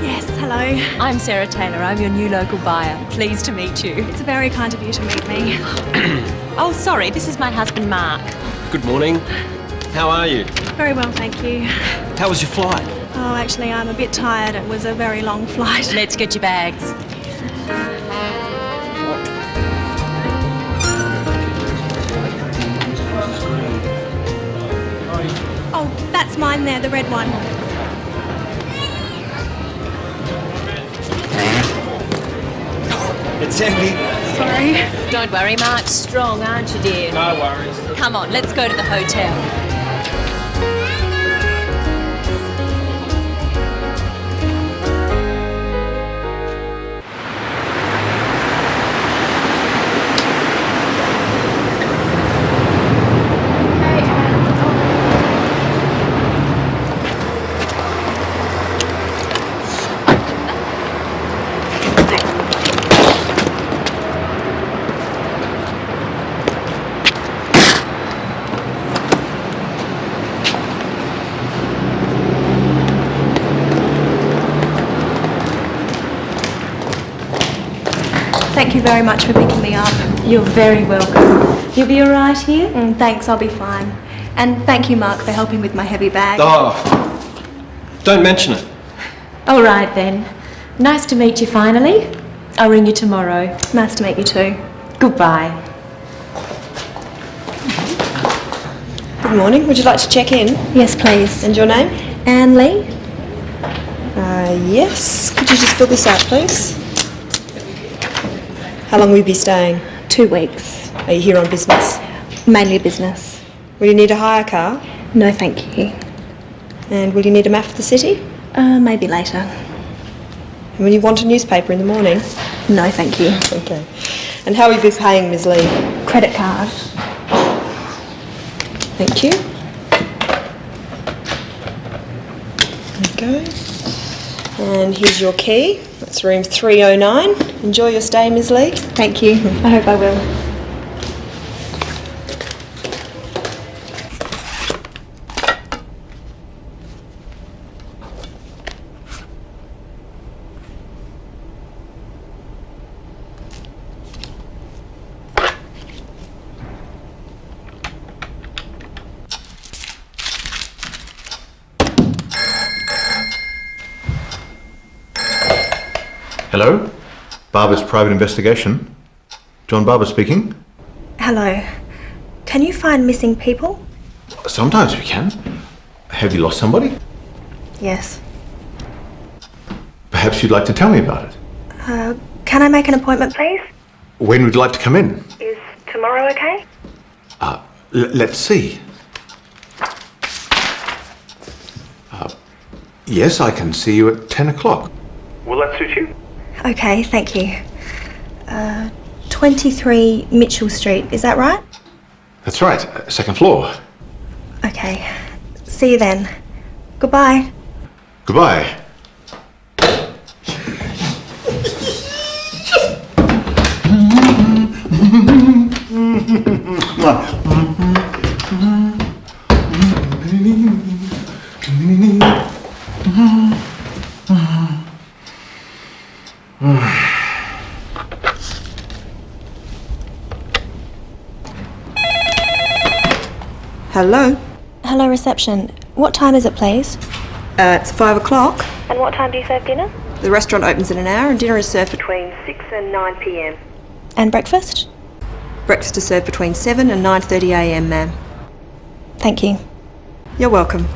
Yes, hello. I'm Sarah Taylor. I'm your new local buyer. Pleased to meet you. It's very kind of you to meet me. Oh, sorry. This is my husband, Mark. Good morning. How are you? Very well, thank you. How was your flight? Oh, actually, I'm a bit tired. It was a very long flight. Let's get your bags. Oh, that's mine there, the red one. It's empty. Sorry. Don't worry, Mark's strong, aren't you, dear? No worries. Come on, let's go to the hotel. Thank you very much for picking me up. You're very welcome. You'll be all right here? Thanks, I'll be fine. And thank you, Mark, for helping with my heavy bag. Oh, don't mention it. All right, then. Nice to meet you finally. I'll ring you tomorrow. Nice to meet you too. Goodbye. Good morning. Would you like to check in? Yes, please. And your name? Anne Lee? Yes. Could you just fill this out, please? How long will you be staying? 2 weeks. Are you here on business? Mainly business. Will you need a hire car? No, thank you. And will you need a map of the city? Maybe later. And will you want a newspaper in the morning? No, thank you. Okay. And how will you be paying, Ms. Lee? Credit card. Thank you. There you go. And here's your key. That's room 309. Enjoy your stay, Ms. Lee. Thank you. I hope I will. Hello? Barber's Private Investigation. John Barber speaking. Hello. Can you find missing people? Sometimes we can. Have you lost somebody? Yes. Perhaps you'd like to tell me about it. Can I make an appointment, please? When would you like to come in? Is tomorrow okay? Let's see. Yes, I can see you at 10 o'clock. Will that suit you? Okay, thank you. 23 Mitchell Street, is that right? That's right, second floor. Okay. See you then. Goodbye. Goodbye. Hello? Hello, reception. What time is it, please? It's 5 o'clock. And what time do you serve dinner? The restaurant opens in an hour and dinner is served between 6 and 9 p.m. And breakfast? Breakfast is served between 7 and 9:30 a.m, ma'am. Thank you. You're welcome.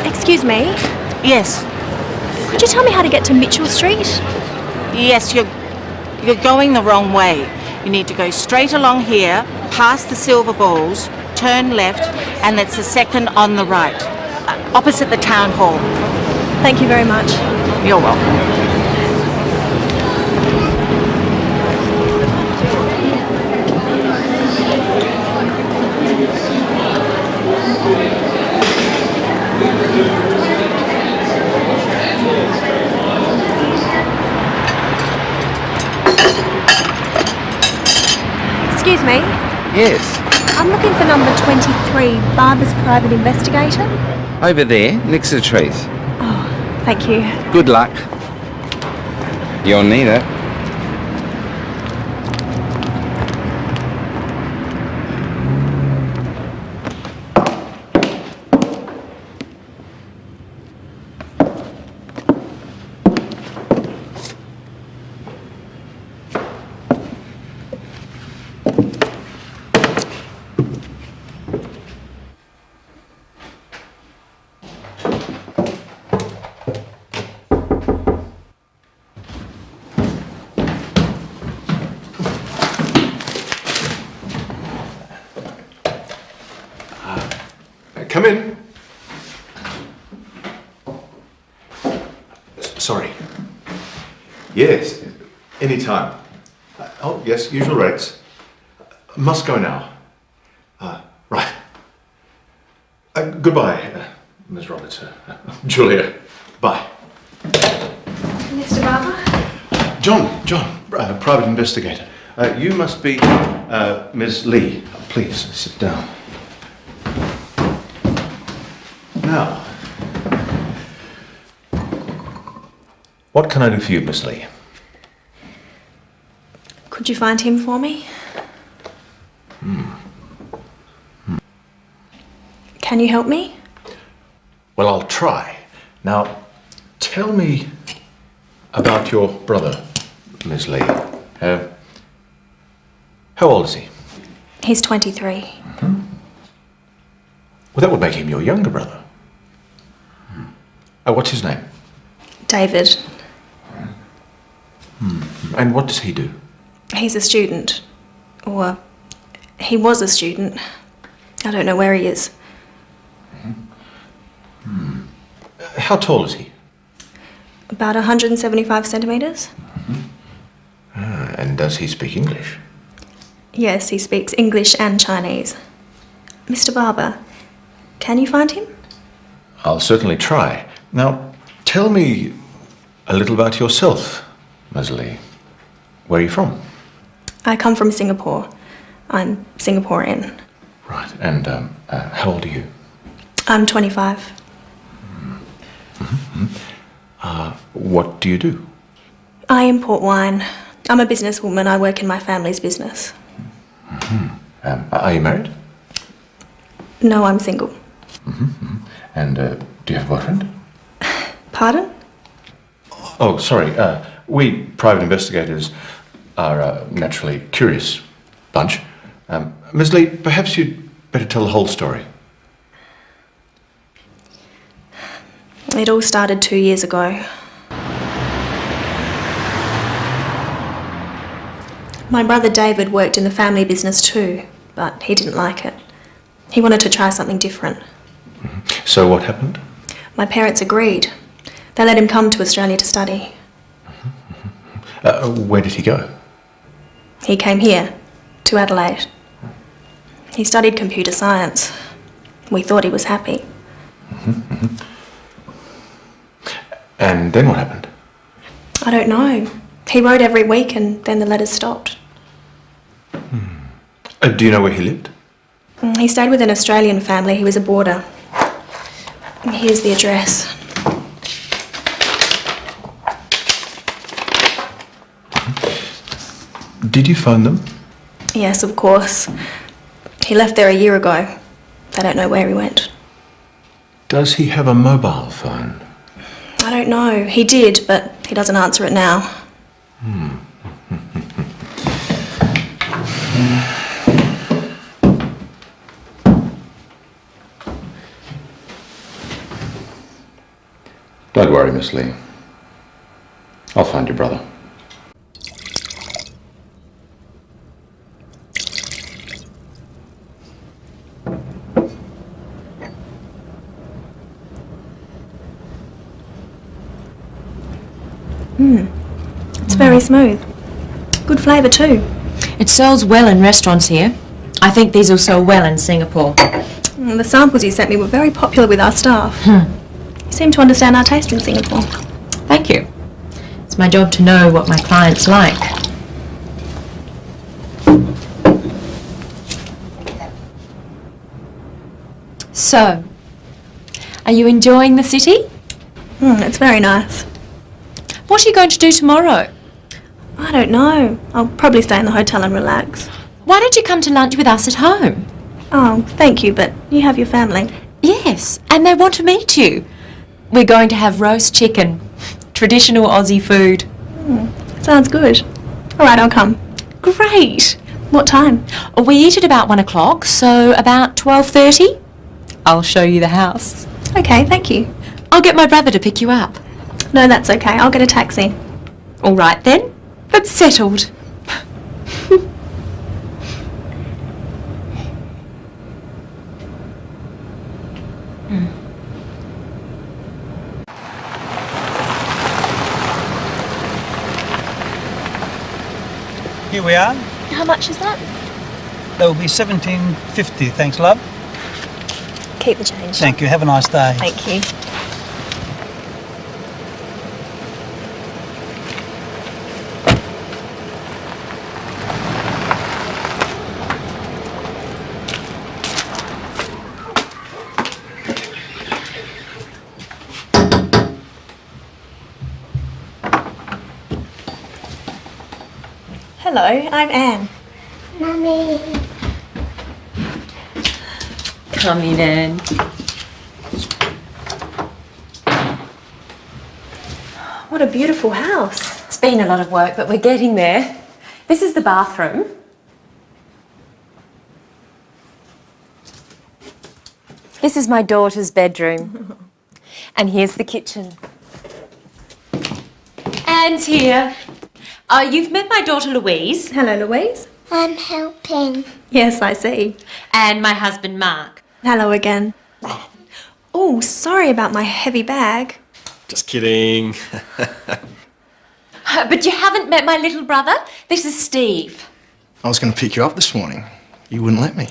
Excuse me. Yes, Could you tell me how to get to Mitchell Street? yes, you're going the wrong way. You need to go straight along here, past the silver balls, turn left, and it's the second on the right, opposite the town hall. Thank you very much. You're welcome. Excuse me. Yes. I'm looking for number 23, Barbara's private investigator. Over there, next to the trees. Oh, thank you. Good luck. You'll need it. Come in. Sorry. Yes, any time. Oh, yes, usual rates. Must go now. Right. Goodbye, Ms. Roberts. Julia, bye. Mr. Barber? John, private investigator. You must be Ms. Lee. Please, sit down. Now, what can I do for you, Miss Lee? Could you find him for me? Can you help me? Well, I'll try. Now, tell me about your brother, Miss Lee. How old is he? He's 23. Well, that would make him your younger brother. What's his name? David. And what does he do? He's a student. Or he was a student. I don't know where he is. How tall is he? About 175 centimetres. And does he speak English? Yes, he speaks English and Chinese. Mr. Barber, can you find him? I'll certainly try. Now, tell me a little about yourself, Ms. Lee. Where are you from? I come from Singapore. I'm Singaporean. Right, and how old are you? I'm 25. What do you do? I import wine. I'm a businesswoman. I work in my family's business. Are you married? No, I'm single. And do you have a boyfriend? Pardon? Oh, sorry. We private investigators are a naturally curious bunch. Ms. Lee, perhaps you'd better tell the whole story. It all started 2 years ago. My brother David worked in the family business too, but he didn't like it. He wanted to try something different. So what happened? My parents agreed. They let him come to Australia to study. Where did he go? He came here, to Adelaide. He studied computer science. We thought he was happy. And then what happened? I don't know. He wrote every week and then the letters stopped. Do you know where he lived? He stayed with an Australian family. He was a boarder. Here's the address. Did you phone them? Yes, of course. He left there a year ago. They don't know where he went. Does he have a mobile phone? I don't know. He did, but he doesn't answer it now. Don't worry, Miss Lee. I'll find your brother. It's very smooth. Good flavour too. It sells well in restaurants here. I think these will sell well in Singapore. The samples you sent me were very popular with our staff. You seem to understand our taste in Singapore. Thank you. It's my job to know what my clients like. So, are you enjoying the city? It's very nice. What are you going to do tomorrow? I don't know. I'll probably stay in the hotel and relax. Why don't you come to lunch with us at home? Oh, thank you, but you have your family. Yes, and they want to meet you. We're going to have roast chicken, traditional Aussie food. Sounds good. All right, I'll come. Great. What time? We eat at about 1 o'clock, so about 12:30. I'll show you the house. Okay, thank you. I'll get my brother to pick you up. No, that's okay. I'll get a taxi. All right then, that's settled. Here we are. How much is that? That will be $17.50. Thanks, love. Keep the change. Thank you. Have a nice day. Thank you. Hello, I'm Anne. Mummy. Come in, Anne. What a beautiful house. It's been a lot of work, but we're getting there. This is the bathroom. This is my daughter's bedroom. And here's the kitchen. Anne's here. You've met my daughter Louise. Hello, Louise. I'm helping. Yes, I see. And my husband Mark. Hello again. Oh, sorry about my heavy bag. Just kidding. But you haven't met my little brother? This is Steve. I was going to pick you up this morning. You wouldn't let me.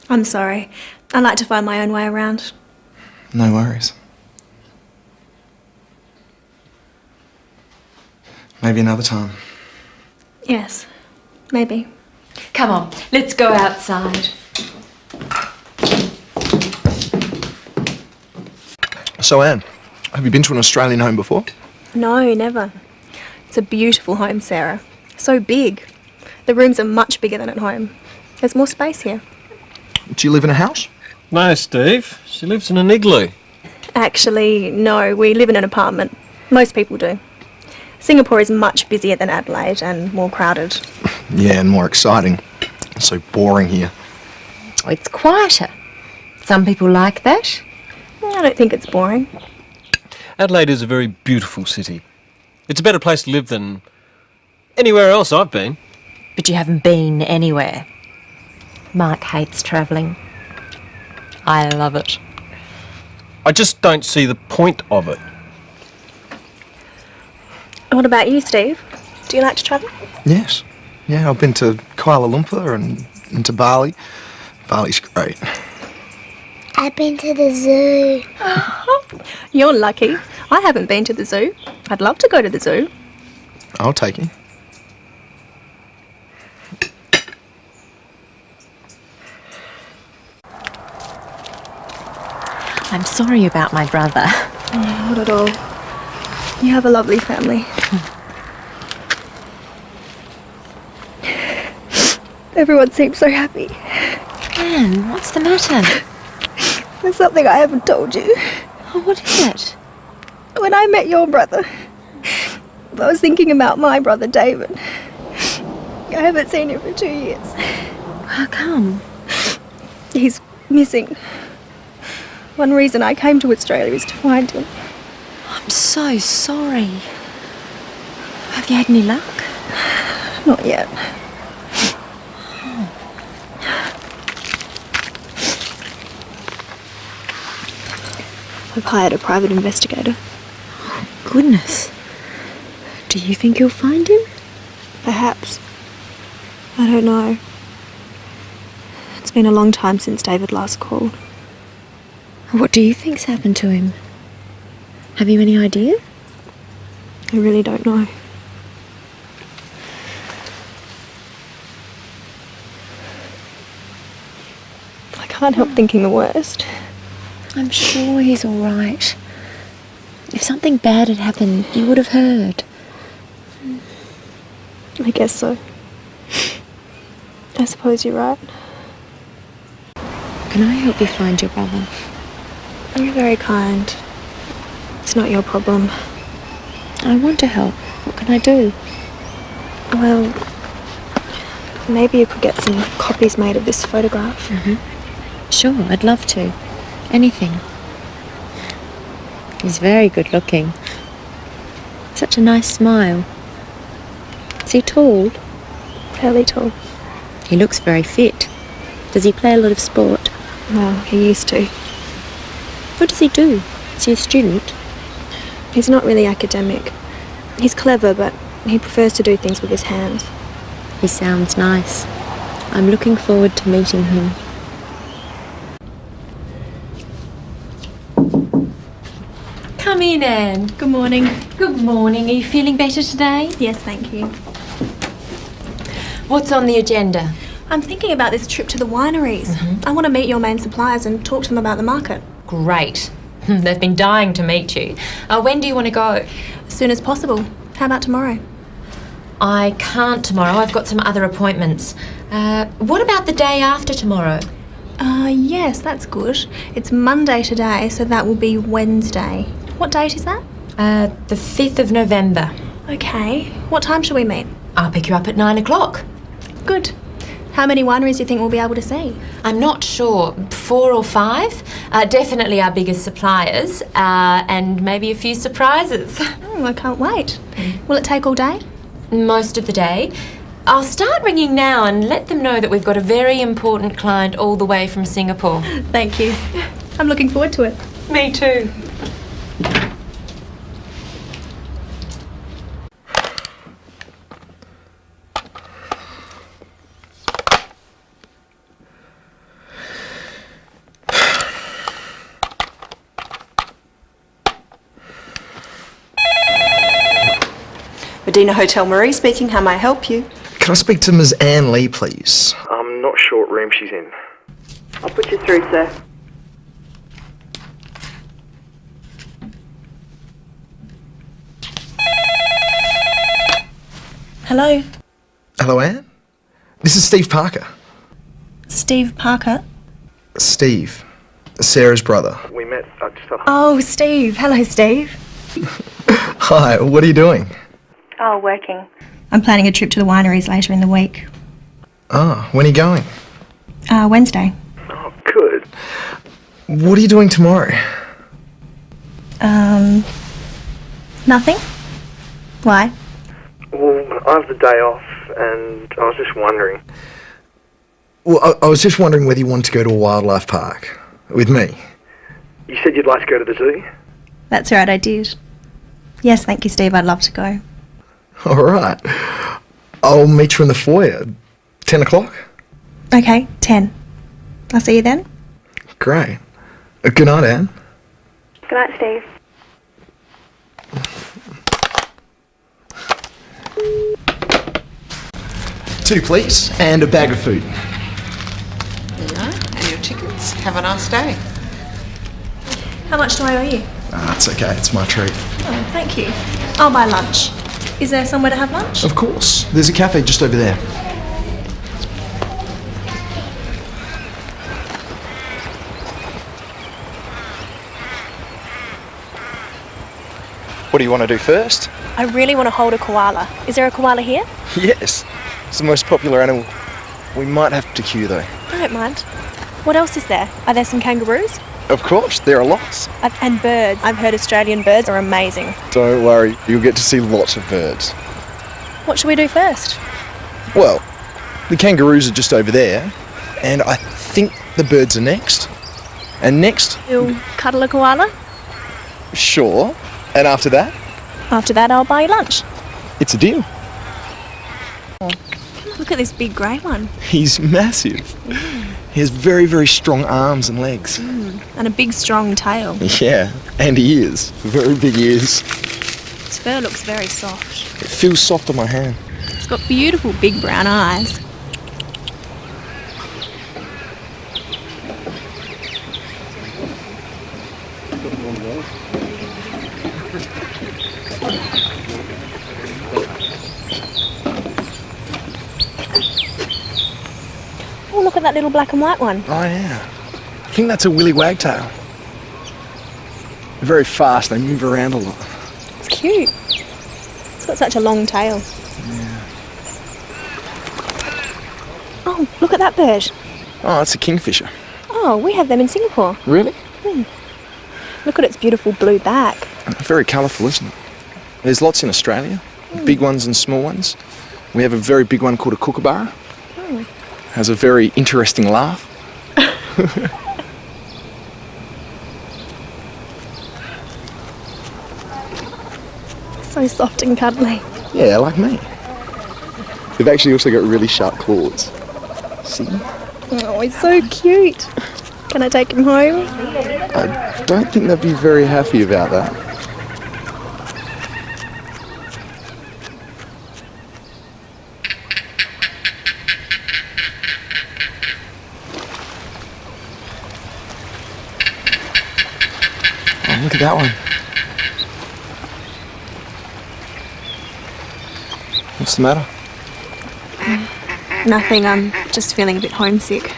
I'm sorry. I like to find my own way around. No worries. Maybe another time. Yes, maybe. Come on, let's go outside. So, Anne, have you been to an Australian home before? No, never. It's a beautiful home, Sarah. So big. The rooms are much bigger than at home. There's more space here. Do you live in a house? No, Steve. She lives in an igloo. Actually, no, we live in an apartment. Most people do. Singapore is much busier than Adelaide and more crowded. Yeah, and more exciting. It's so boring here. It's quieter. Some people like that. I don't think it's boring. Adelaide is a very beautiful city. It's a better place to live than anywhere else I've been. But you haven't been anywhere. Mark hates travelling. I love it. I just don't see the point of it. What about you, Steve? Do you like to travel? Yes. Yeah, I've been to Kuala Lumpur and to Bali. Bali's great. I've been to the zoo. You're lucky. I haven't been to the zoo. I'd love to go to the zoo. I'll take you. I'm sorry about my brother. Not at all. You have a lovely family. Everyone seems so happy. Anne, what's the matter? There's something I haven't told you. Oh, what is it? When I met your brother, I was thinking about my brother David. I haven't seen him for 2 years. How come? He's missing. One reason I came to Australia is to find him. I'm so sorry. Have you had any luck? Not yet. I've hired a private investigator. Goodness. Do you think you'll find him? Perhaps. I don't know. It's been a long time since David last called. What do you think's happened to him? Have you any idea? I really don't know. I can't help thinking the worst. I'm sure he's all right. If something bad had happened, you would have heard. I guess so. I suppose you're right. Can I help you find your brother? You're very kind. It's not your problem. I want to help. What can I do? Well, maybe you could get some copies made of this photograph. Sure, I'd love to. Anything. He's very good looking. Such a nice smile. Is he tall? Fairly tall. He looks very fit. Does he play a lot of sport? Well, he used to. What does he do? Is he a student? He's not really academic. He's clever, but he prefers to do things with his hands. He sounds nice. I'm looking forward to meeting him. Come in, Anne. Good morning. Good morning. Are you feeling better today? Yes, thank you. What's on the agenda? I'm thinking about this trip to the wineries. I want to meet your main suppliers and talk to them about the market. Great. They've been dying to meet you. When do you want to go? As soon as possible. How about tomorrow? I can't tomorrow. I've got some other appointments. What about the day after tomorrow? Yes, that's good. It's Monday today, so that will be Wednesday. What date is that? The 5th of November. Okay. What time shall we meet? I'll pick you up at 9 o'clock. Good. How many wineries do you think we'll be able to see? I'm not sure. 4 or 5. Definitely our biggest suppliers, and maybe a few surprises. Oh, I can't wait. Will it take all day? Most of the day. I'll start ringing now and let them know that we've got a very important client all the way from Singapore. Thank you. I'm looking forward to it. Me too. Medina Hotel Marie speaking. How may I help you? Can I speak to Ms. Anne Lee, please? I'm not sure what room she's in. I'll put you through, sir. Hello. Hello, Anne? This is Steve Parker. Steve Parker. Steve. Sarah's brother. We met just up. Oh, Steve. Hello, Steve. Hi, what are you doing? Oh, working. I'm planning a trip to the wineries later in the week. Ah, when are you going? Wednesday. Oh, good. What are you doing tomorrow? Nothing? Why? Well, I have the day off, and I was just wondering. Well, I was just wondering whether you wanted to go to a wildlife park with me. You said you'd like to go to the zoo? That's right, I did. Yes, thank you, Steve. I'd love to go. All right. I'll meet you in the foyer. 10 o'clock? Okay, 10. I'll see you then. Great. Good night, Anne. Good night, Steve. Two, please, and a bag of food. There you are, and your tickets. Have a nice day. How much do I owe you? It's okay. It's my treat. Oh, thank you. I'll buy lunch. Is there somewhere to have lunch? Of course. There's a cafe just over there. What do you want to do first? I really want to hold a koala. Is there a koala here? Yes. It's the most popular animal. We might have to queue though. I don't mind. What else is there? Are there some kangaroos? Of course, there are lots. And birds. I've heard Australian birds are amazing. Don't worry, you'll get to see lots of birds. What should we do first? Well, the kangaroos are just over there, and I think the birds are next. And next... You'll cuddle a koala? Sure. And after that? After that, I'll buy you lunch. It's a deal. Look at this big grey one. He's massive. He has very, very strong arms and legs. And a big, strong tail. Yeah, and ears. Very big ears. Its fur looks very soft. It feels soft on my hand. It's got beautiful big brown eyes. look at that little black and white one. Oh, yeah. I think that's a willy wagtail. They're very fast, they move around a lot. It's cute. It's got such a long tail. Yeah. Oh, look at that bird. Oh, it's a kingfisher. Oh, we have them in Singapore. Really? Look at its beautiful blue back. Very colourful, isn't it? There's lots in Australia, big ones and small ones. We have a very big one called a kookaburra. Has a very interesting laugh. So soft and cuddly. Yeah, like me. They've actually also got really sharp claws. See? Oh, he's so cute. Can I take him home? I don't think they'd be very happy about that. Oh, look at that one. What's the matter? Nothing, I'm just feeling a bit homesick.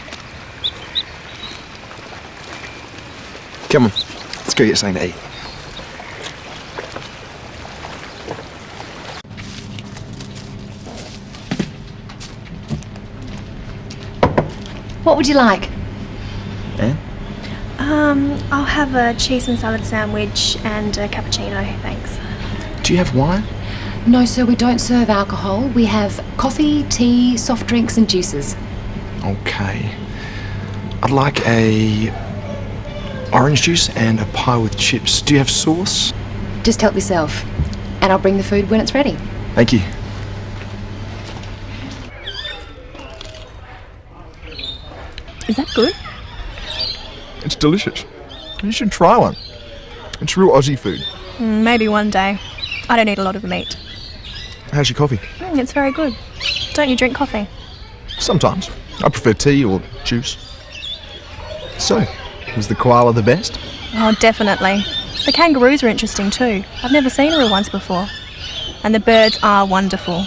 Come on, let's go get something to eat. What would you like? Anne? I'll have a cheese and salad sandwich and a cappuccino, thanks. Do you have wine? No, sir, we don't serve alcohol. We have coffee, tea, soft drinks and juices. Okay. I'd like a orange juice and a pie with chips. Do you have sauce? Just help yourself. And I'll bring the food when it's ready. Thank you. Is that good? It's delicious. You should try one. It's real Aussie food. Maybe one day. I don't eat a lot of meat. How's your coffee? It's very good. Don't you drink coffee? Sometimes. I prefer tea or juice. So, was the koala the best? Oh, definitely. The kangaroos are interesting too. I've never seen real ones before. And the birds are wonderful.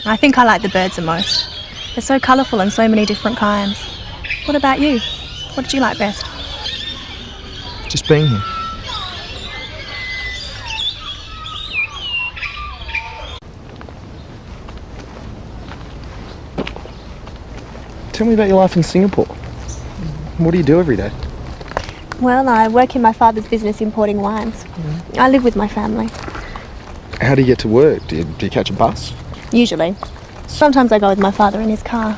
I think I like the birds the most. They're so colourful and so many different kinds. What about you? What did you like best? Just being here. Tell me about your life in Singapore. What do you do every day? Well, I work in my father's business importing wines. I live with my family. How do you get to work? Do you catch a bus? Usually. Sometimes I go with my father in his car.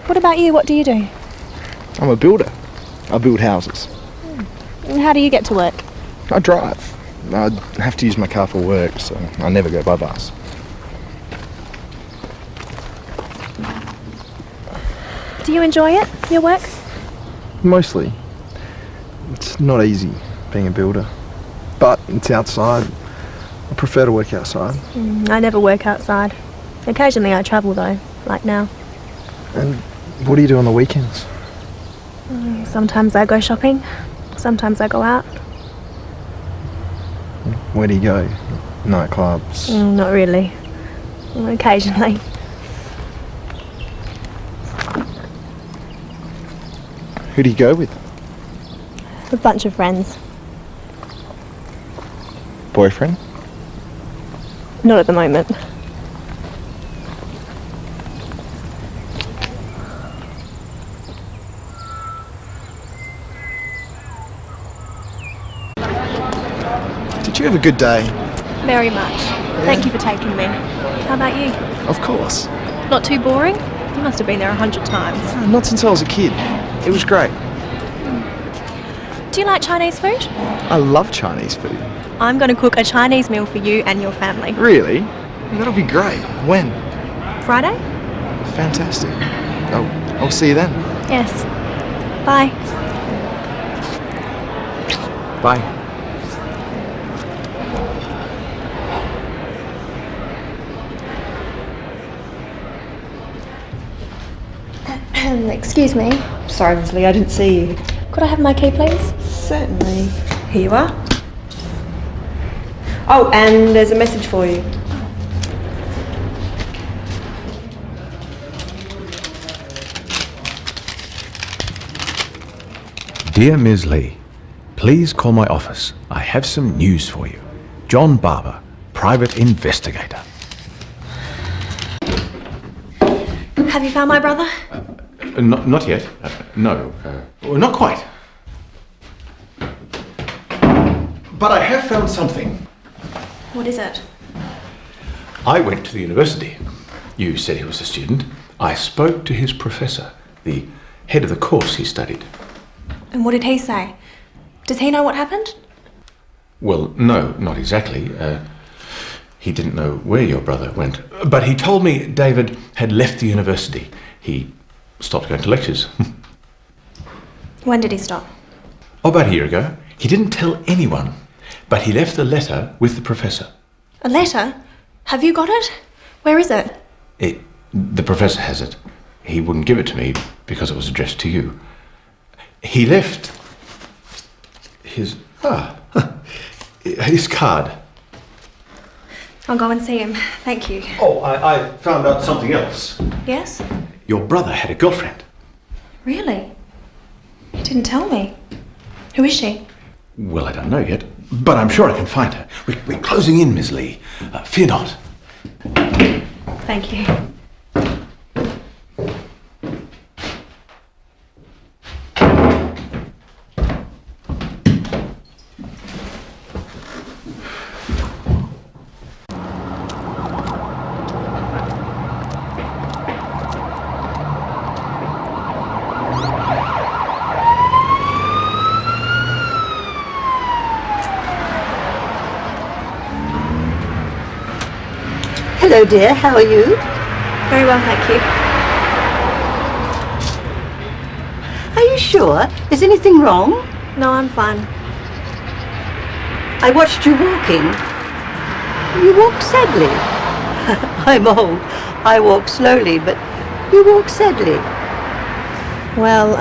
What about you? What do you do? I'm a builder. I build houses. How do you get to work? I drive. I have to use my car for work, so I never go by bus. Do you enjoy it, your work? Mostly. It's not easy being a builder, but it's outside. I prefer to work outside. I never work outside. Occasionally I travel though, like now. And what do you do on the weekends? Sometimes I go shopping, sometimes I go out. Where do you go? Nightclubs? Not really. Occasionally. Who do you go with? A bunch of friends. Boyfriend? Not at the moment. Did you have a good day? Very much. Thank you for taking me. How about you? Of course. Not too boring? You must have been there 100 times. Not since I was a kid. It was great. Do you like Chinese food? I love Chinese food. I'm going to cook a Chinese meal for you and your family. Really? That'll be great. When? Friday? Fantastic. I'll see you then. Yes. Bye. Bye. Excuse me. Sorry, Miss Lee, I didn't see you. Could I have my key, please? Certainly. Here you are. Oh, and there's a message for you. Dear Ms. Lee, please call my office. I have some news for you. John Barber, private investigator. Have you found my brother? Not yet. No. Well, not quite. But I have found something. What is it? I went to the university. You said he was a student. I spoke to his professor, the head of the course he studied. And what did he say? Does he know what happened? Well, no, not exactly. He didn't know where your brother went. But he told me David had left the university. He stopped going to lectures. When did he stop? About a year ago. He didn't tell anyone, but he left a letter with the professor. A letter? Have you got it? Where is it? The professor has it. He wouldn't give it to me because it was addressed to you. He left his card. I'll go and see him. Thank you. Oh, I found out something else. Yes? Your brother had a girlfriend. Really? He didn't tell me. Who is she? Well, I don't know yet, but I'm sure I can find her. We're closing in, Miss Lee. Fear not. Thank you. Hello, dear. How are you? Very well, thank you. Are you sure? Is anything wrong? No, I'm fine. I watched you walking. You walk sadly. I'm old. I walk slowly, but you walk sadly. Well,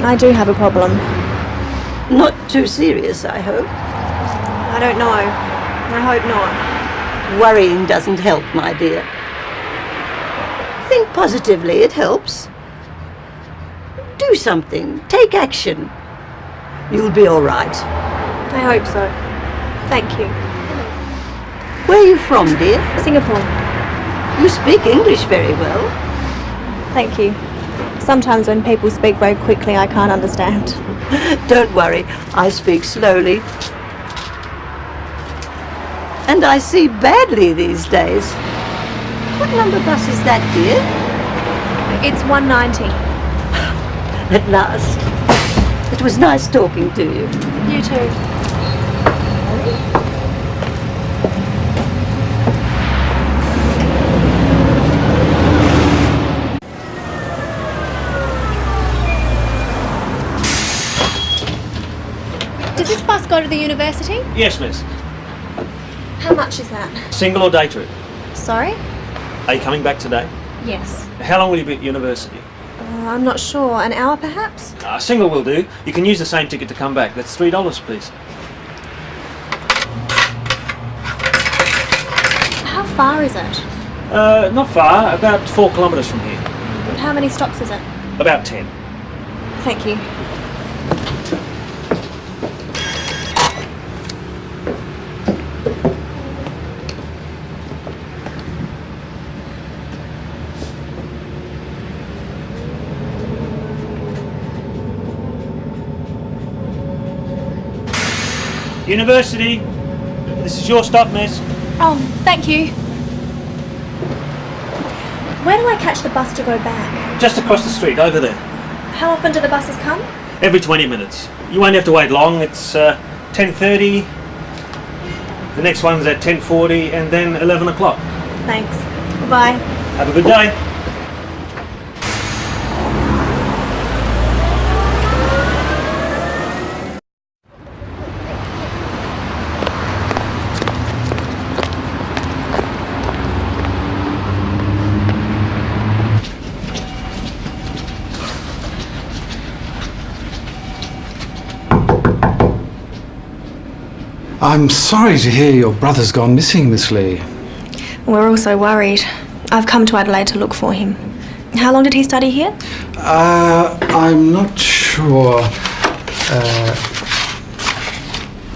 I do have a problem. Not too serious, I hope. I don't know. I hope not. Worrying doesn't help, my dear. Think positively, it helps. Do something. Take action. You'll be all right. I hope so. Thank you. Where are you from, dear? Singapore. You speak English very well. Thank you. Sometimes when people speak very quickly, I can't understand. Don't worry, I speak slowly. And I see badly these days. What number bus is that, dear? It's 190. At last. It was nice talking to you. You too. Does this bus go to the university? Yes, miss. How much is that? Single or day trip? Sorry? Are you coming back today? Yes. How long will you be at university? I'm not sure. An hour, perhaps? Single will do. You can use the same ticket to come back. That's $3, please. How far is it? Not far. About 4 kilometres from here. How many stops is it? About 10. Thank you. University. This is your stop, miss. Oh, thank you. Where do I catch the bus to go back? Just across the street, over there. How often do the buses come? Every 20 minutes. You won't have to wait long. It's 10:30. The next one's at 10:40 and then 11 o'clock. Thanks. Goodbye. Have a good day. I'm sorry to hear your brother's gone missing, Miss Lee. We're all so worried. I've come to Adelaide to look for him. How long did he study here? I'm not sure.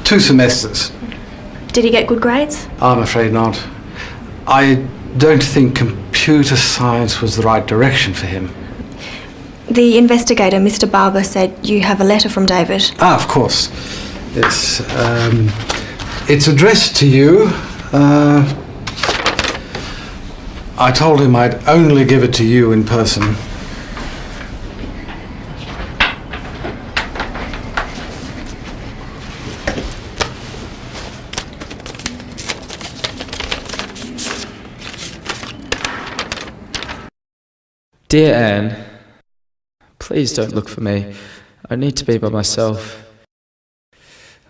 2 semesters. Did he get good grades? I'm afraid not. I don't think computer science was the right direction for him. The investigator, Mr. Barber, said you have a letter from David. Ah, of course. It's addressed to you. I told him I'd only give it to you in person. Dear Anne, please don't look for me. I need to be by myself.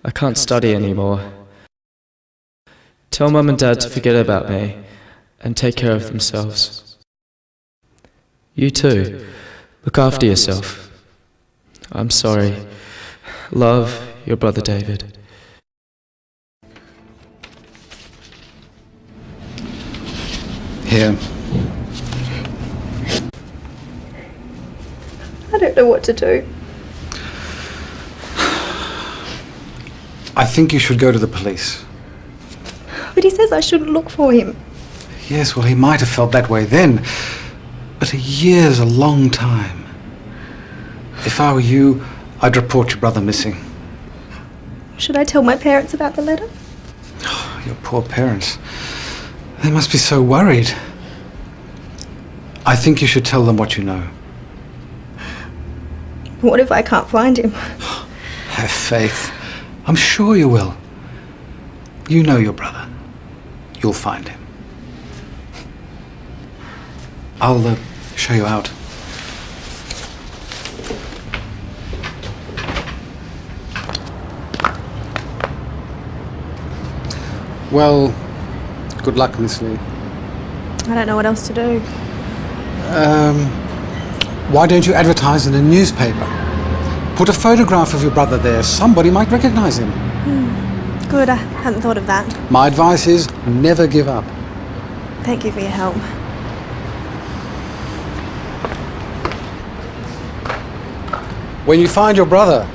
I can't study anymore. Tell Mum and Dad to forget about me and take care of themselves. You too. Look after yourself. I'm sorry. Love, your brother David. Here. I don't know what to do. I think you should go to the police. But he says I shouldn't look for him. Yes, well, he might have felt that way then, but a year's a long time. If I were you, I'd report your brother missing. Should I tell my parents about the letter? Oh, your poor parents. They must be so worried. I think you should tell them what you know. What if I can't find him? Have faith. I'm sure you will. You know your brother. You'll find him. I'll show you out. Well, good luck, Miss Lee. I don't know what else to do. Why don't you advertise in a newspaper? Put a photograph of your brother there. Somebody might recognize him. Good, I hadn't thought of that. My advice is never give up. Thank you for your help. When you find your brother,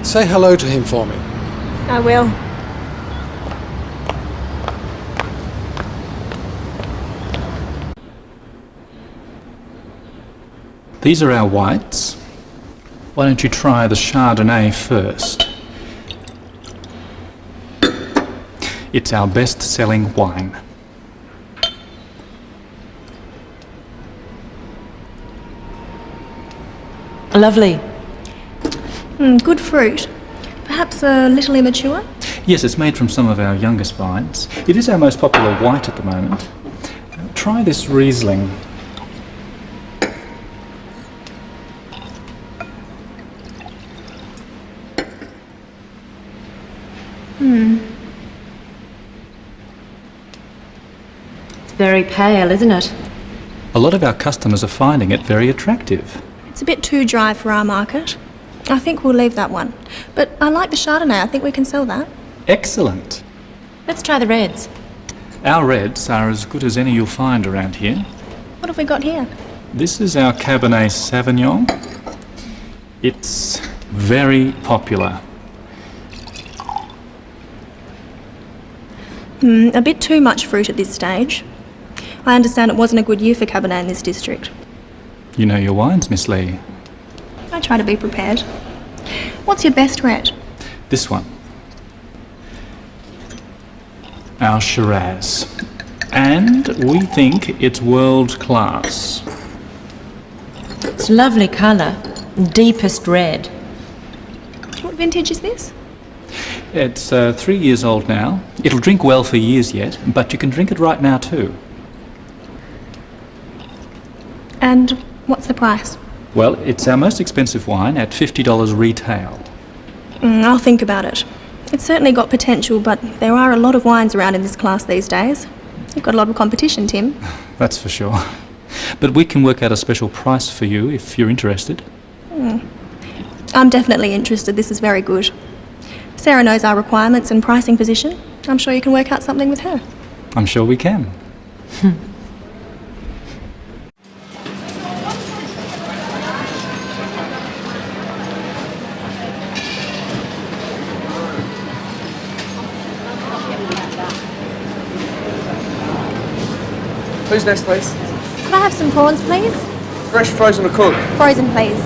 say hello to him for me. I will. These are our whites. Why don't you try the Chardonnay first? It's our best-selling wine. Lovely. Good fruit. Perhaps a little immature? Yes, it's made from some of our youngest vines. It is our most popular white at the moment. Try this Riesling. It's very pale, isn't it? A lot of our customers are finding it very attractive. It's a bit too dry for our market. I think we'll leave that one. But I like the Chardonnay. I think we can sell that. Excellent. Let's try the reds. Our reds are as good as any you'll find around here. What have we got here? This is our Cabernet Sauvignon. It's very popular. A bit too much fruit at this stage. I understand it wasn't a good year for Cabernet in this district. You know your wines, Miss Lee. I try to be prepared. What's your best red? This one. Our Shiraz. And we think it's world class. It's a lovely colour. Deepest red. What vintage is this? It's 3 years old now. It'll drink well for years yet, but you can drink it right now too. And what's the price? Well, it's our most expensive wine at $50 retail. I'll think about it. It's certainly got potential, but there are a lot of wines around in this class these days. You've got a lot of competition, Tim. That's for sure. But we can work out a special price for you if you're interested. I'm definitely interested. This is very good. Sarah knows our requirements and pricing position. I'm sure you can work out something with her. I'm sure we can. Who's next, please? Can I have some prawns, please? Fresh, frozen or cooked? Frozen, please.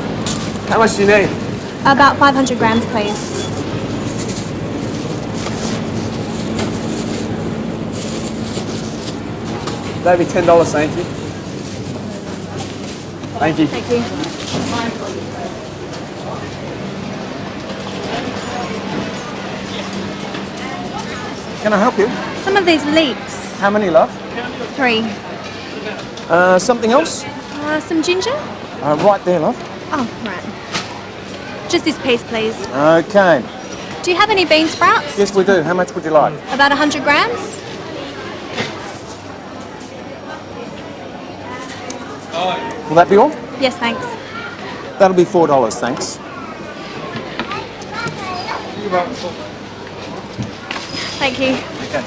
How much do you need? About 500 grams, please. That'd be $10, thank you. Thank you. Thank you. Can I help you? Some of these leeks. How many, love? 3. Something else? Some ginger? Right there, love. Oh, right. Just this piece, please. Okay. Do you have any bean sprouts? Yes, we do. How much would you like? About 100 grams? Will that be all? Yes, thanks. That'll be $4, thanks. Thank you. Okay.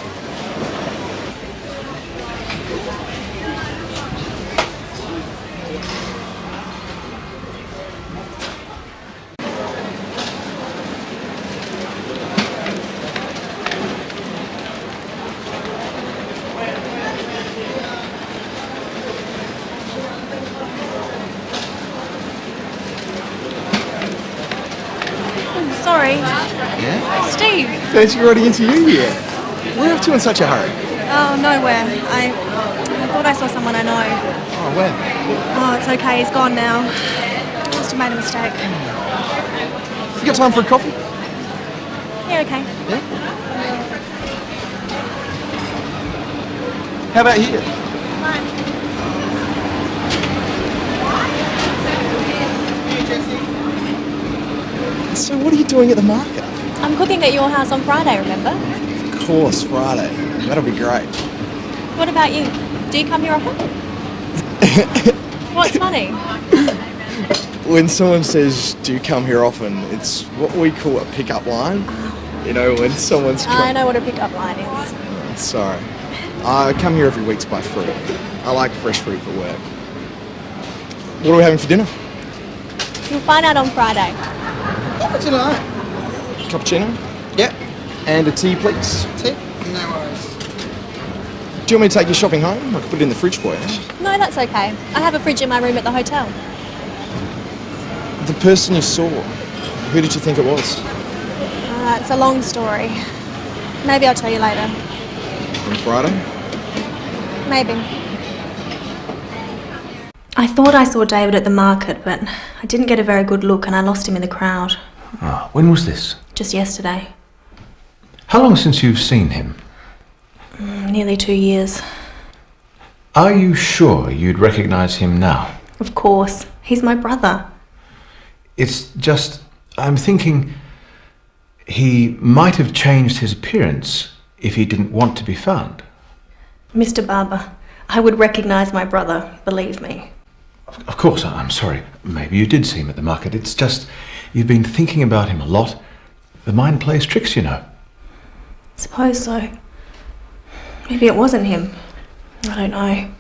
Sorry. Yeah? Steve. Fancy riding into you here. Where off to in such a hurry? Oh, nowhere. I thought I saw someone I know. Oh, when? Oh, it's okay. He's gone now. Must have made a mistake. You got time for a coffee? Yeah, okay. Yeah? How about here? So what are you doing at the market? I'm cooking at your house on Friday, remember? Of course, Friday. That'll be great. What about you? Do you come here often? What's funny? When someone says, do you come here often, it's what we call a pick-up line. You know, when someone's... I know what a pickup line is. Sorry. I come here every week to buy fruit. I like fresh fruit for work. What are we having for dinner? You'll find out on Friday. What would you like? Cappuccino? Yep. And a tea, please. Tea? No worries. Do you want me to take your shopping home? I can put it in the fridge for you. No, that's okay. I have a fridge in my room at the hotel. The person you saw, who did you think it was? It's a long story. Maybe I'll tell you later. On Friday? Maybe. I thought I saw David at the market, but I didn't get a very good look and I lost him in the crowd. Oh, when was this? Just yesterday. How long since you've seen him? Nearly 2 years. Are you sure you'd recognise him now? Of course. He's my brother. It's just, I'm thinking he might have changed his appearance if he didn't want to be found. Mr. Barber, I would recognise my brother, believe me. Of course, I'm sorry. Maybe you did see him at the market. It's just, you've been thinking about him a lot. The mind plays tricks, you know. Suppose so. Maybe it wasn't him. I don't know.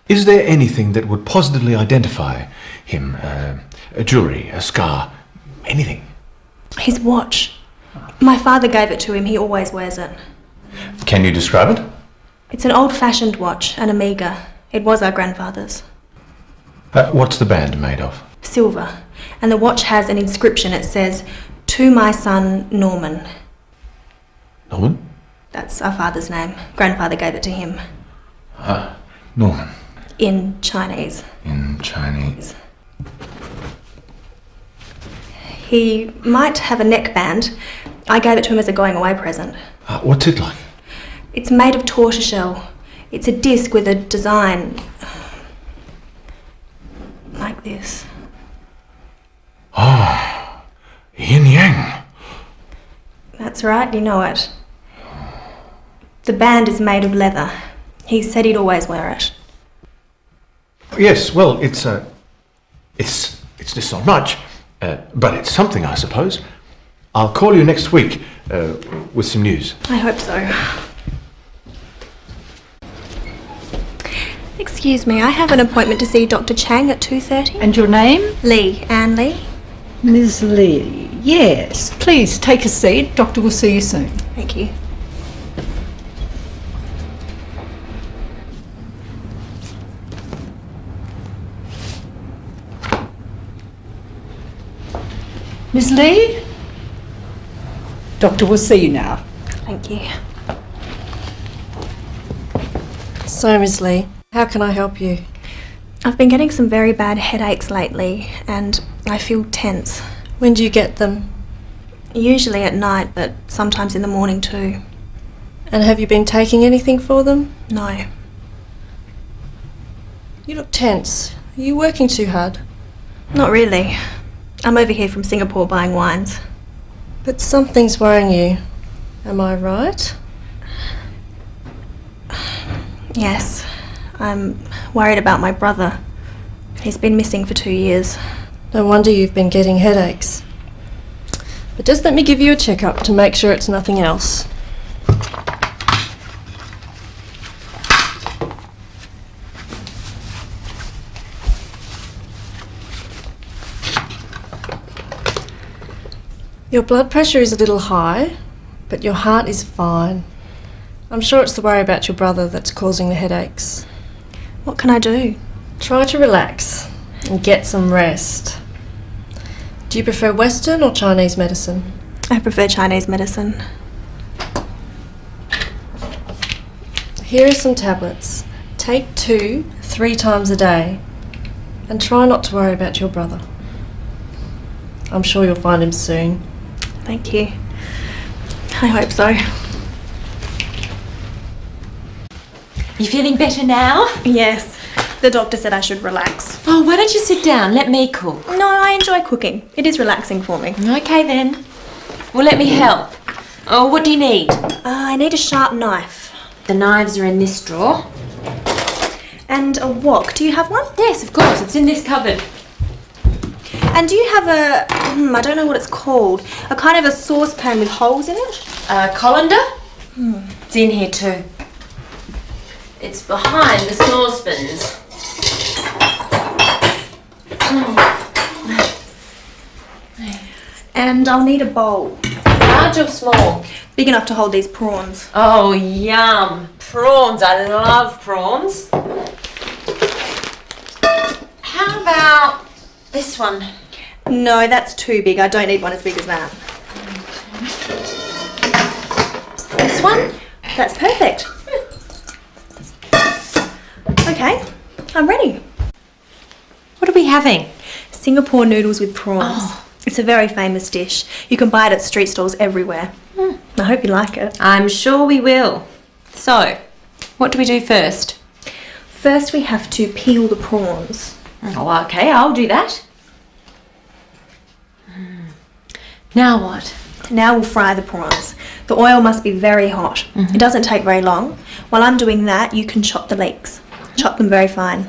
Is there anything that would positively identify him? A jewellery, a scar, anything? His watch. My father gave it to him. He always wears it. Can you describe it? It's an old-fashioned watch, an Omega. It was our grandfather's. What's the band made of? Silver. And the watch has an inscription. It says, "To my son, Norman." Norman? That's our father's name. Grandfather gave it to him. Norman. In Chinese. In Chinese. He might have a neckband. I gave it to him as a going-away present. What's it like? It's made of tortoiseshell. It's a disc with a design like this. Ah, yin yang. That's right, you know it. The band is made of leather. He said he'd always wear it. Yes, well, it's just not much, but it's something, I suppose. I'll call you next week with some news. I hope so. Excuse me, I have an appointment to see Dr. Chang at 2:30. And your name? Lee. Anne Lee. Ms. Lee. Yes. Please take a seat. Doctor will see you soon. Thank you. Miss Lee? Doctor will see you now. Thank you. So, Miss Lee, how can I help you? I've been getting some very bad headaches lately and I feel tense. When do you get them? Usually at night, but sometimes in the morning too. And have you been taking anything for them? No. You look tense. Are you working too hard? Not really. I'm over here from Singapore buying wines. But something's worrying you. Am I right? Yes. I'm worried about my brother. He's been missing for 2 years. No wonder you've been getting headaches. But just let me give you a checkup to make sure it's nothing else. Your blood pressure is a little high, but your heart is fine. I'm sure it's the worry about your brother that's causing the headaches. What can I do? Try to relax and get some rest. Do you prefer Western or Chinese medicine? I prefer Chinese medicine. Here are some tablets. Take 2 3 times a day and try not to worry about your brother. I'm sure you'll find him soon. Thank you. I hope so. You feeling better now? Yes. The doctor said I should relax. Oh, why don't you sit down? Let me cook. No, I enjoy cooking. It is relaxing for me. Okay then. Well, let me help. Oh, what do you need? I need a sharp knife. The knives are in this drawer. And a wok. Do you have one? Yes, of course. It's in this cupboard. And do you have a, I don't know what it's called, a kind of a saucepan with holes in it? A colander? It's in here too. It's behind the saucepans. And I'll need a bowl. Large or small? Big enough to hold these prawns. Oh, yum. Prawns. I love prawns. How about this one? No, that's too big. I don't need one as big as that. This one? That's perfect. Okay, I'm ready. What are we having? Singapore noodles with prawns. It's a very famous dish. You can buy it at street stalls everywhere. I hope you like it. I'm sure we will. So, what do we do first? First we have to peel the prawns. Oh, okay, I'll do that. Now what? Now we'll fry the prawns. The oil must be very hot. It doesn't take very long. While I'm doing that, you can chop the leeks. Chop them very fine.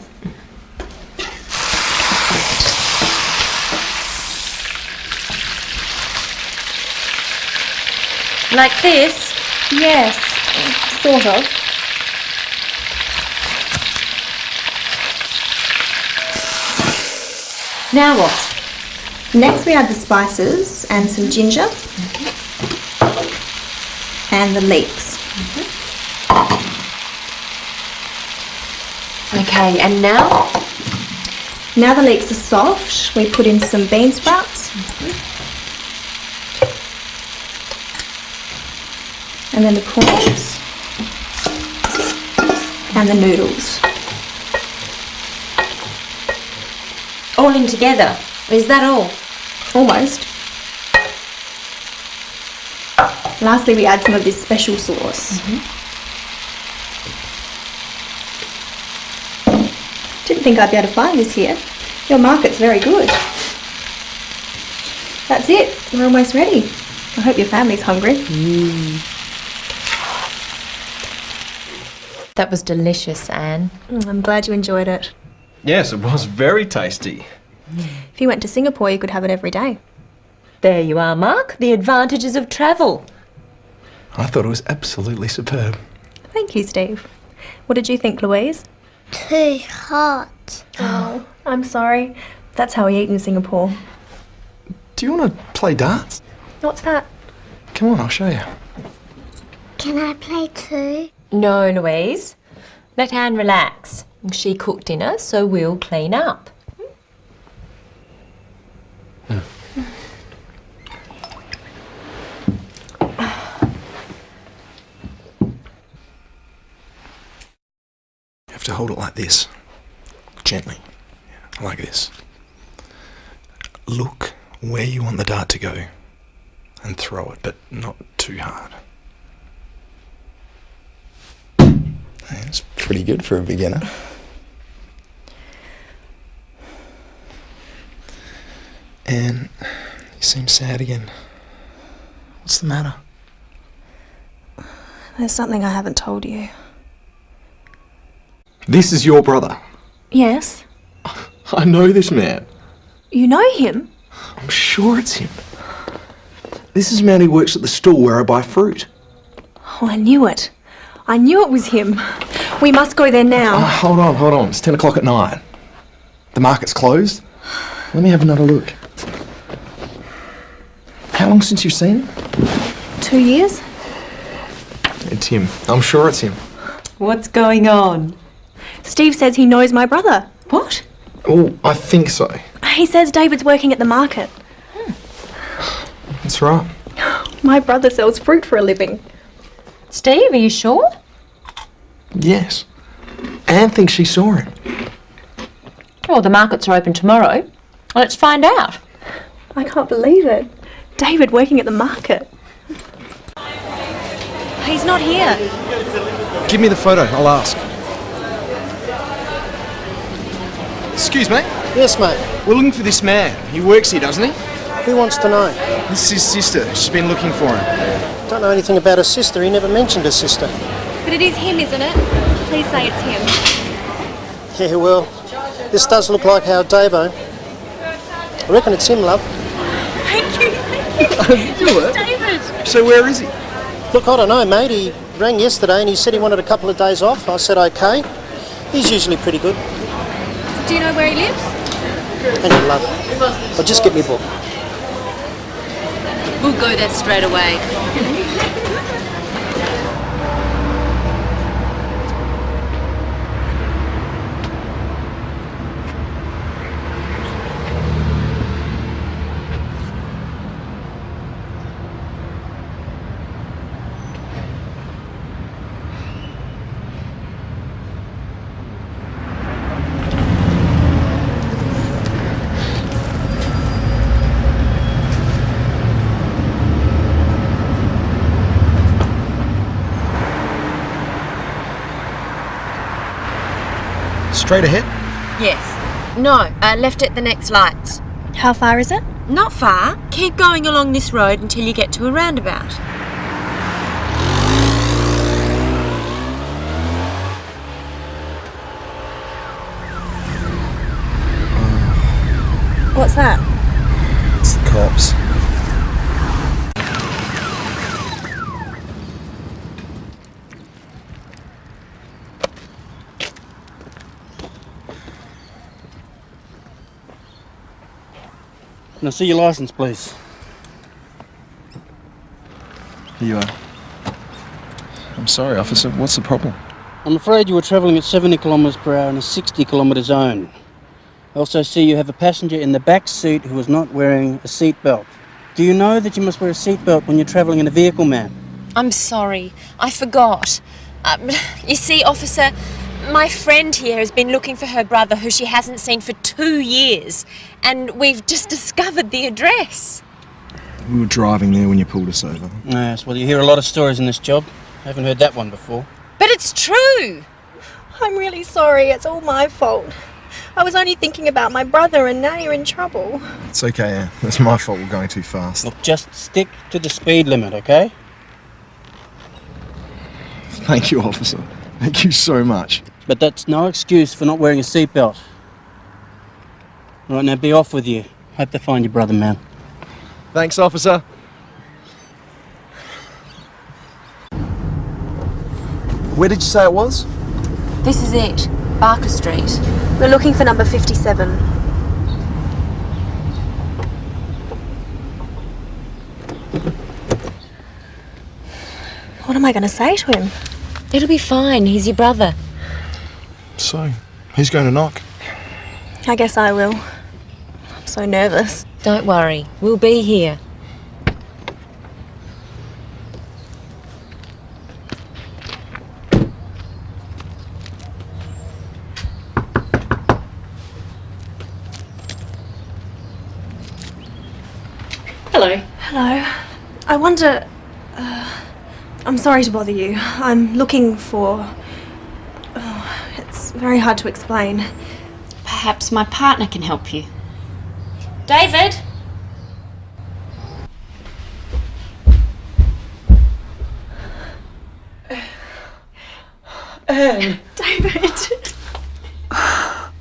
Like this? Yes, sort of. Now what? Next we add the spices and some ginger and the leeks. Okay, and now? Now the leeks are soft, we put in some bean sprouts. And then the prawns and the noodles. All in together? Is that all? Almost. Lastly, we add some of this special sauce. Didn't think I'd be able to find this here. Your market's very good. That's it. We're almost ready. I hope your family's hungry. That was delicious, Anne. I'm glad you enjoyed it. Yes, it was very tasty. If you went to Singapore, you could have it every day. There you are, Mark. The advantages of travel. I thought it was absolutely superb. Thank you, Steve. What did you think, Louise? Too hot. Oh, I'm sorry. That's how we eat in Singapore. Do you want to play darts? What's that? Come on, I'll show you. Can I play too? No, Louise. Let Anne relax. She cooked dinner, so we'll clean up. to hold it like this. Gently. Yeah, like this. Look where you want the dart to go and throw it, but not too hard. That's pretty good for a beginner. And you seem sad again. What's the matter? There's something I haven't told you. This is your brother. Yes? I know this man. You know him? I'm sure it's him. This is a man who works at the store where I buy fruit. Oh, I knew it. I knew it was him. We must go there now. Hold on. It's 10 o'clock at night. The market's closed. Let me have another look. How long since you've seen him? 2 years? It's him. I'm sure it's him. What's going on? Steve says he knows my brother. What? Oh, I think so. He says David's working at the market. That's right. My brother sells fruit for a living. Steve, are you sure? Yes. Anne thinks she saw him. Well, the markets are open tomorrow. Let's find out. I can't believe it. David working at the market. He's not here. Give me the photo, I'll ask. Excuse me? Yes, mate. We're looking for this man. He works here, doesn't he? Who wants to know? This is his sister. She's been looking for him. Don't know anything about her sister. He never mentioned her sister. But it is him, isn't it? Please say it's him. Yeah, well, this does look like our Davo. I reckon it's him, love. Thank you. Do it? David. So where is he? Look, I don't know, mate. He rang yesterday and he said he wanted a couple of days off. I said okay. He's usually pretty good. Do you know where he lives? Hang on, love. I'll just get me book. We'll go there straight away. Straight ahead? Yes. No, left at the next lights. How far is it? Not far. Keep going along this road until you get to a roundabout. What's that? It's the cops. Can I see your licence, please? Here you are. I'm sorry, officer. What's the problem? I'm afraid you were travelling at 70 kilometres per hour in a 60 kilometre zone. I also see you have a passenger in the back seat who is not wearing a seatbelt. Do you know that you must wear a seatbelt when you're travelling in a vehicle, ma'am? I'm sorry. I forgot. You see, officer, my friend here has been looking for her brother who she hasn't seen for 2 years. And we've just discovered the address. We were driving there when you pulled us over. Yes, well, you hear a lot of stories in this job. I haven't heard that one before. But it's true. I'm really sorry. It's all my fault. I was only thinking about my brother and now you're in trouble. It's okay, Anne. It's my fault we're going too fast. Look, just stick to the speed limit, okay? Thank you, officer. Thank you so much. But that's no excuse for not wearing a seatbelt. Right, now be off with you. Hope to find your brother, man. Thanks, officer. Where did you say it was? This is it. Barker Street. We're looking for number 57. What am I going to say to him? It'll be fine. He's your brother. So, who's going to knock? I guess I will. I'm so nervous. Don't worry. We'll be here. Hello. Hello. I wonder... I'm sorry to bother you. I'm looking for... it's very hard to explain. Perhaps my partner can help you. David? Anne! David! Oh,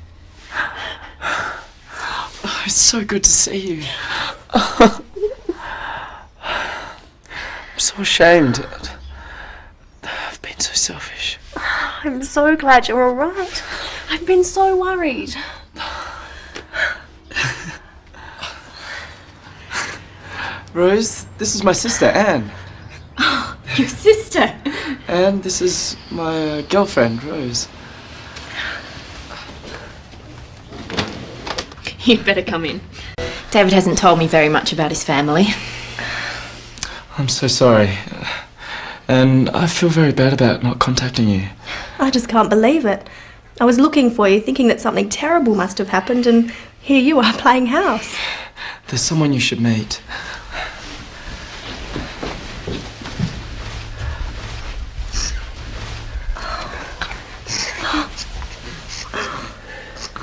it's so good to see you. I'm so ashamed. I've been so selfish. I'm so glad you're alright. I've been so worried. Rose, this is my sister, Anne. Oh, your sister? And this is my girlfriend, Rose. You'd better come in. David hasn't told me very much about his family. I'm so sorry. And I feel very bad about not contacting you. I just can't believe it. I was looking for you, thinking that something terrible must have happened, and here you are playing house. There's someone you should meet.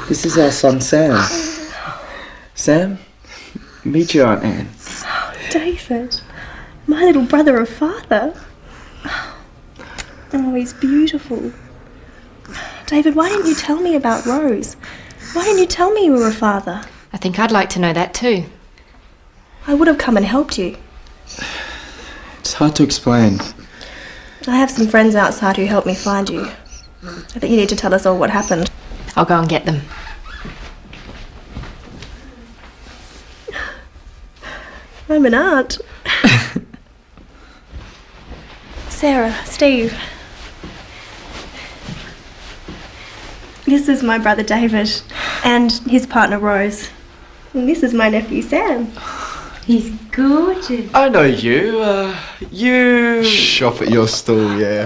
This is our son, Sam. Sam, meet your Aunt Anne. Oh, David, my little brother of father. Oh, he's beautiful. David, why didn't you tell me about Rose? Why didn't you tell me you were a father? I think I'd like to know that too. I would have come and helped you. It's hard to explain. I have some friends outside who helped me find you. I think you need to tell us all what happened. I'll go and get them. I'm an aunt. Sarah, Steve. This is my brother David and his partner Rose. And this is my nephew Sam. He's gorgeous. I know you. You... Shop at your stall, yeah.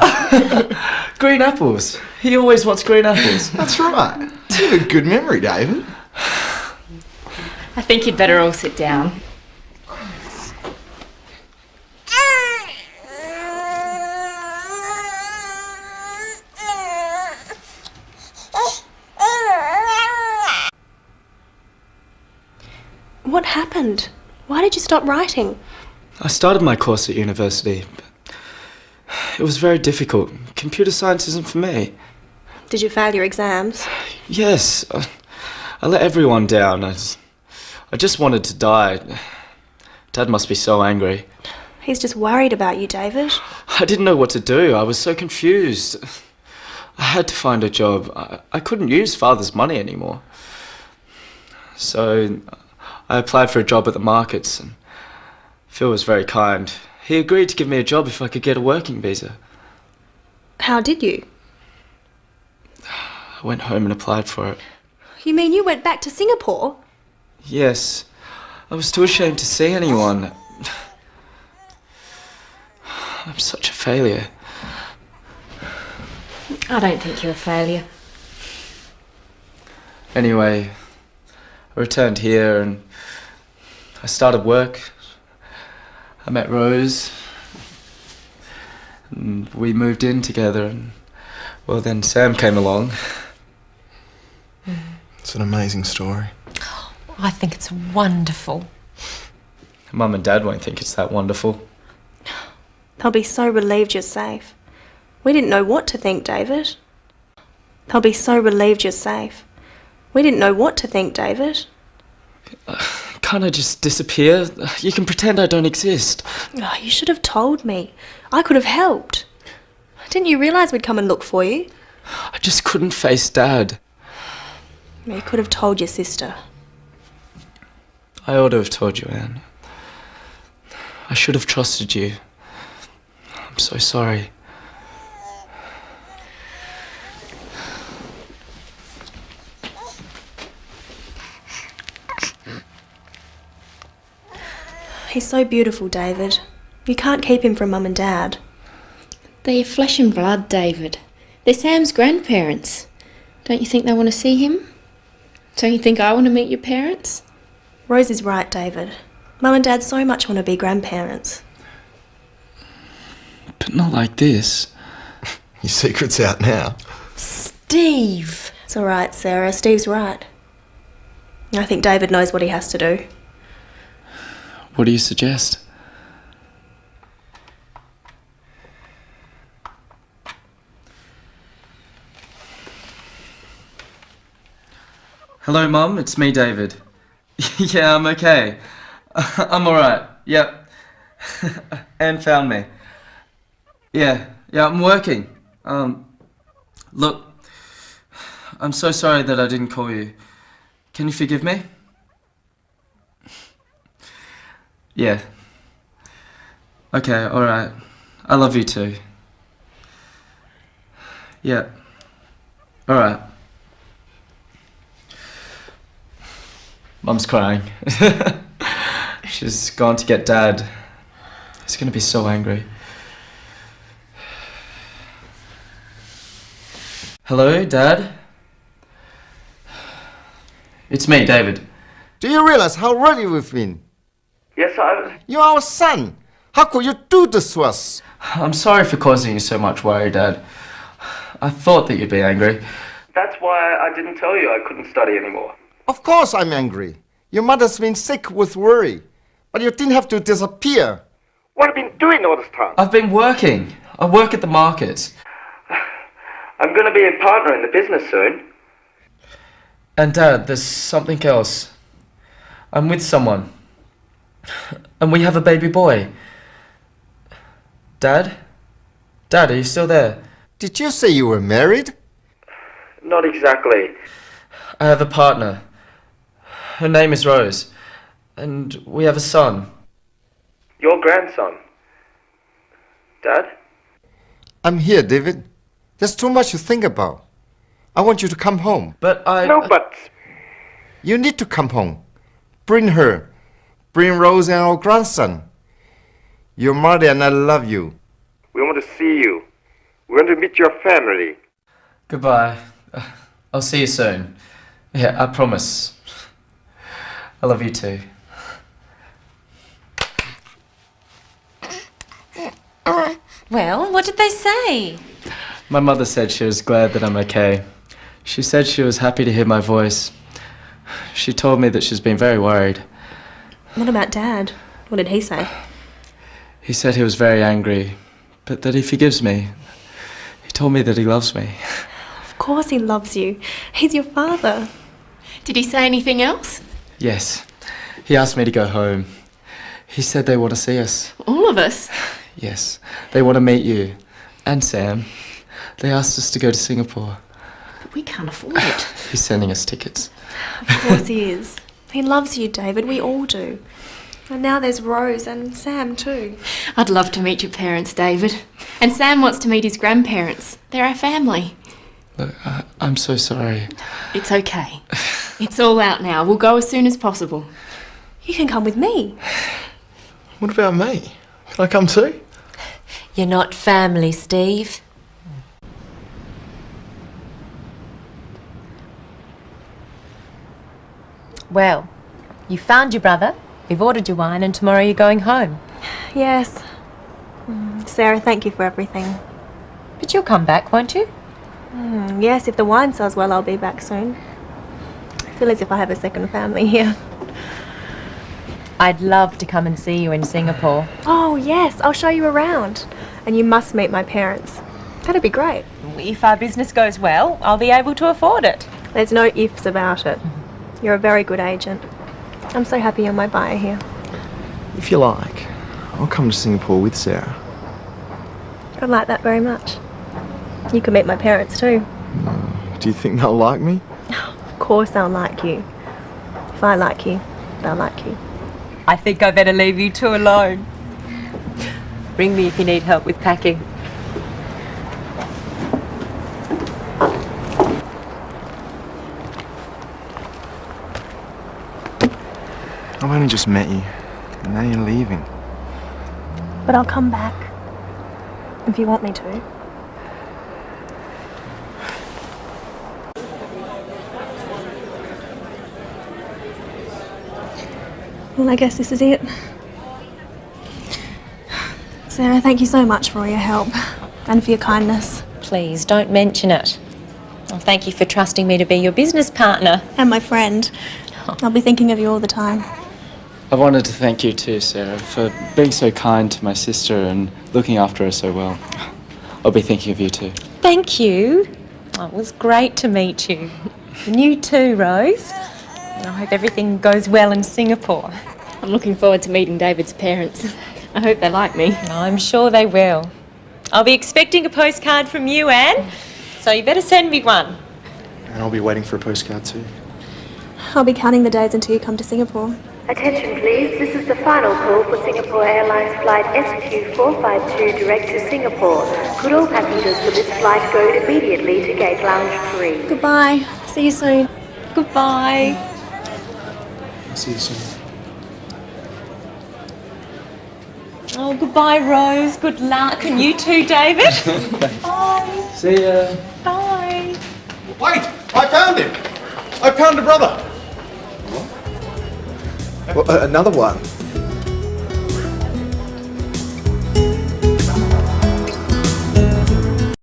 Green apples. He always wants green apples. That's right. You have a good memory, David. I think you'd better all sit down. What happened? Why did you stop writing? I started my course at university, but it was very difficult. Computer science isn't for me. Did you fail your exams? Yes, I let everyone down. I just wanted to die. Dad must be so angry. He's just worried about you, David. I didn't know what to do. I was so confused. I had to find a job. I couldn't use Father's money anymore. So I applied for a job at the markets, and Phil was very kind. He agreed to give me a job if I could get a working visa. How did you? I went home and applied for it. You mean you went back to Singapore? Yes. I was too ashamed to see anyone. I'm such a failure. I don't think you're a failure. Anyway, I returned here and I started work. I met Rose. And we moved in together, and well, then Sam came along. It's an amazing story. I think it's wonderful. Mum and Dad won't think it's that wonderful. They'll be so relieved you're safe. We didn't know what to think, David. They'll be so relieved you're safe. We didn't know what to think, David. Can't I just disappear? You can pretend I don't exist. Oh, you should have told me. I could have helped. Didn't you realise we'd come and look for you? I just couldn't face Dad. You could have told your sister. I ought to have told you, Anne. I should have trusted you. I'm so sorry. He's so beautiful, David. You can't keep him from Mum and Dad. They're flesh and blood, David. They're Sam's grandparents. Don't you think they want to see him? Don't you think I want to meet your parents? Rose is right, David. Mum and Dad so much want to be grandparents. But not like this. Your secret's out now. Steve! It's all right, Sarah. Steve's right. I think David knows what he has to do. What do you suggest? Hello, Mum. It's me, David. Yeah, I'm okay. I'm alright. Yep. Anne found me. Yeah, I'm working. Look, I'm so sorry that I didn't call you. Can you forgive me? Yeah. Okay, alright. I love you too. Yeah. Alright. Mum's crying. She's gone to get Dad. He's gonna be so angry. Hello, Dad? It's me, David. Do you realize how ready we've been? Yes, You're our son. How could you do this to us? I'm sorry for causing you so much worry, Dad. I thought that you'd be angry. That's why I didn't tell you I couldn't study anymore. Of course I'm angry. Your mother's been sick with worry. But you didn't have to disappear. What have you been doing all this time? I've been working. I work at the market. I'm going to be a partner in the business soon. And Dad, there's something else. I'm with someone. And we have a baby boy. Dad? Dad, are you still there? Did you say you were married? Not exactly. I have a partner. Her name is Rose. And we have a son. Your grandson. Dad? I'm here, David. There's too much to think about. I want you to come home. But No buts. You need to come home. Bring her. Bring Rose and our grandson. Your mother and I love you. We want to see you. We want to meet your family. Goodbye. I'll see you soon. Yeah, I promise. I love you too. Well, what did they say? My mother said she was glad that I'm okay. She said she was happy to hear my voice. She told me that she's been very worried. What about Dad? What did he say? He said he was very angry, but that he forgives me. He told me that he loves me. Of course he loves you. He's your father. Did he say anything else? Yes. He asked me to go home. He said they want to see us. All of us? Yes. They want to meet you. And Sam. They asked us to go to Singapore. But we can't afford it. He's sending us tickets. Of course he is. He loves you, David. We all do. And now there's Rose and Sam too. I'd love to meet your parents, David. And Sam wants to meet his grandparents. They're our family. Look, I'm so sorry. It's okay. It's all out now. We'll go as soon as possible. You can come with me. What about me? Can I come too? You're not family, Steve. Well, you found your brother, we've ordered your wine, and tomorrow you're going home. Yes. Sarah, thank you for everything. But you'll come back, won't you? Yes, if the wine sells well, I'll be back soon. I feel as if I have a second family here. I'd love to come and see you in Singapore. Oh, yes, I'll show you around. And you must meet my parents. That'd be great. If our business goes well, I'll be able to afford it. There's no ifs about it. You're a very good agent. I'm so happy you're my buyer here. If you like, I'll come to Singapore with Sarah. I'd like that very much. You can meet my parents too. Do you think they'll like me? Of course they'll like you. If I like you, they'll like you. I think I better leave you two alone. Ring me if you need help with packing. I've only just met you, and now you're leaving. But I'll come back. If you want me to. Well, I guess this is it. Sarah, thank you so much for all your help and for your kindness. Please, don't mention it. Well, thank you for trusting me to be your business partner. And my friend. I'll be thinking of you all the time. I wanted to thank you too, Sarah, for being so kind to my sister and looking after her so well. I'll be thinking of you too. Thank you. Oh, it was great to meet you. And you too, Rose. And I hope everything goes well in Singapore. I'm looking forward to meeting David's parents. I hope they like me. I'm sure they will. I'll be expecting a postcard from you, Anne, so you better send me one. And I'll be waiting for a postcard too. I'll be counting the days until you come to Singapore. Attention please, this is the final call for Singapore Airlines flight SQ452 direct to Singapore. Could all passengers for this flight go immediately to gate lounge 3? Goodbye. See you soon. Goodbye. I'll see you soon. Oh, goodbye, Rose. Good luck. And you too, David. Bye. See ya. Bye. Wait! I found him! I found a brother! Well, another one.